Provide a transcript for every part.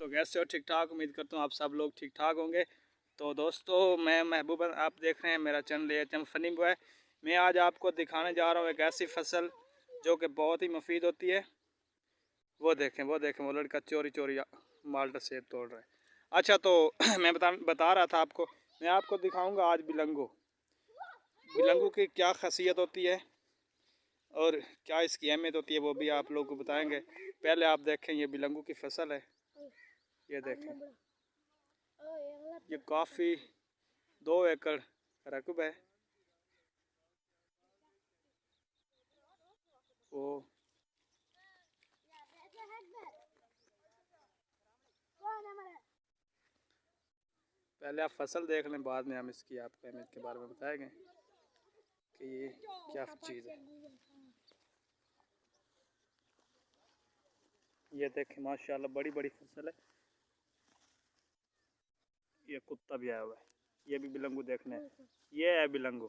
दोस्तों, कैसे हो? ठीक ठाक, उम्मीद करता हूँ आप सब लोग ठीक ठाक होंगे। तो दोस्तों, मैं महबूब, आप देख रहे हैं मेरा चैनल एचएम फनी बॉय। मैं आज आपको दिखाने जा रहा हूँ एक ऐसी फसल जो कि बहुत ही मुफीद होती है। वो देखें वो लड़का चोरी चोरी माल्टा सेब तोड़ रहा है। अच्छा, तो मैं बता रहा था आपको, मैं आपको दिखाऊँगा आज बिलंगू की क्या खासियत होती है और क्या इसकी अहमियत होती है, वो भी आप लोगों को बताएंगे। पहले आप देखें, ये बिलंगू की फसल है। ये देखें, ये काफ़ी 2 एकड़ रकबा है। वो पहले आप फसल देख लें, बाद में हम इसकी आपको अहमियत के बारे में बताएंगे कि ये क्या चीज़ है। ये देखें, माशाल्लाह बड़ी बड़ी फसल है। ये कुत्ता भी आया हुआ है, ये भी बिलंगू देखने। ये है बिलंगू।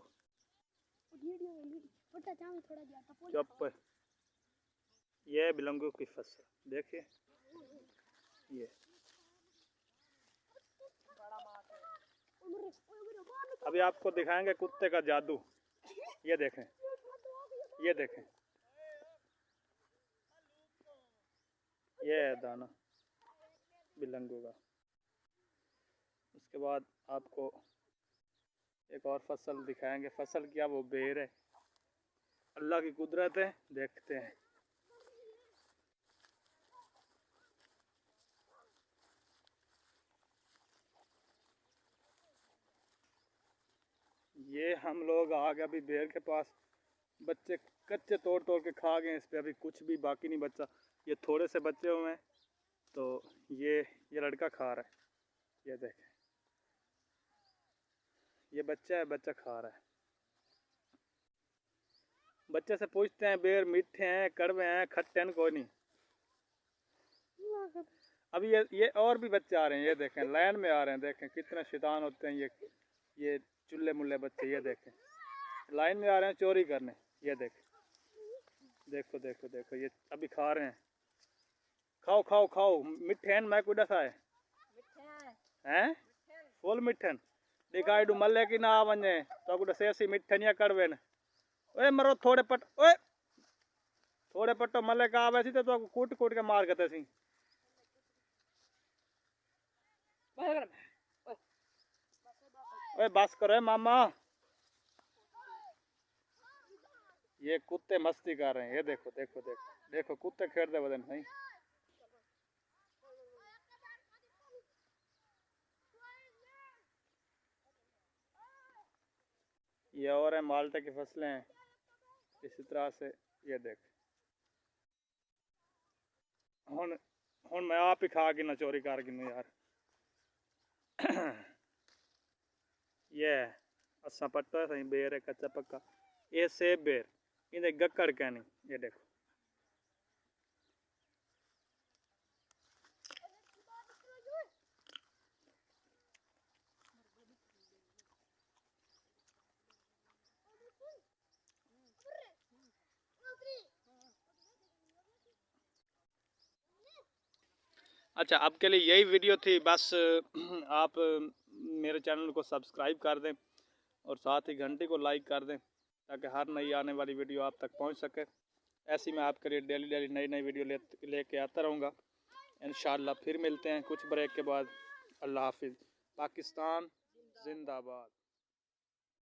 चुप। ये है बिलंगू की फसल, देखिए। ये अभी आपको दिखाएंगे कुत्ते का जादू। ये देखें, ये देखें, ये है दाना बिलंगू का। उसके बाद आपको एक और फसल दिखाएंगे। फसल क्या, वो बेर है। अल्लाह की कुदरत है, देखते हैं। ये हम लोग आ गए अभी बेर के पास। बच्चे कच्चे तोड़ तोड़ के खा गए, इस पे अभी कुछ भी बाकी नहीं बचा। ये थोड़े से बच्चे हुए हैं, तो ये लड़का खा रहा है। ये देखें, ये बच्चा है, बच्चा खा रहा है। बच्चे से पूछते हैं बेर मीठे हैं, कड़वे हैं, खट्टे हैं? कोई नहीं। अभी ये और भी बच्चे आ रहे हैं। ये देखें, लाइन में आ रहे हैं। देखें कितने शैतान होते हैं ये चुल्ले मुल्ले बच्चे। ये देखें, लाइन में आ रहे हैं चोरी करने। ये देखें, देखो देखो देखो, ये अभी खा रहे हैं। खाओ खाओ खाओ, मिठे मैं कुछ सा हैं फुल मिठन दिखाई डू मल्ले की ना वने तो कुछ सेसी मिठन या कड़वे न। ओए मरो थोड़े पट, ओए थोड़े पट्टो मल्ले का आवे सी तो कूट कूट के मार गते सी। ओए बस करो मामा। ये कुत्ते मस्ती कर रहे हैं। ये देखो देखो देखो देखो, कुत्ते खेलते बदन नहीं। ये और है माल्टे की फसलें हैं इसी तरह से। ये देख, हुन मैं आप ही खा गिना, चोरी कर गिना यार। ये असा पट्टा है, सही बेर है, कच्चा पक्का। ये सेब बेर, इन्हें गक्कड़ कहनी। ये देखो, अच्छा आपके लिए यही वीडियो थी बस। आप मेरे चैनल को सब्सक्राइब कर दें और साथ ही घंटी को लाइक कर दें, ताकि हर नई आने वाली वीडियो आप तक पहुंच सके। ऐसी मैं आपके लिए डेली डेली नई नई वीडियो लेके आता रहूँगा। इंशाअल्लाह फिर मिलते हैं कुछ ब्रेक के बाद। अल्लाह हाफिज़। पाकिस्तान जिंदाबाद।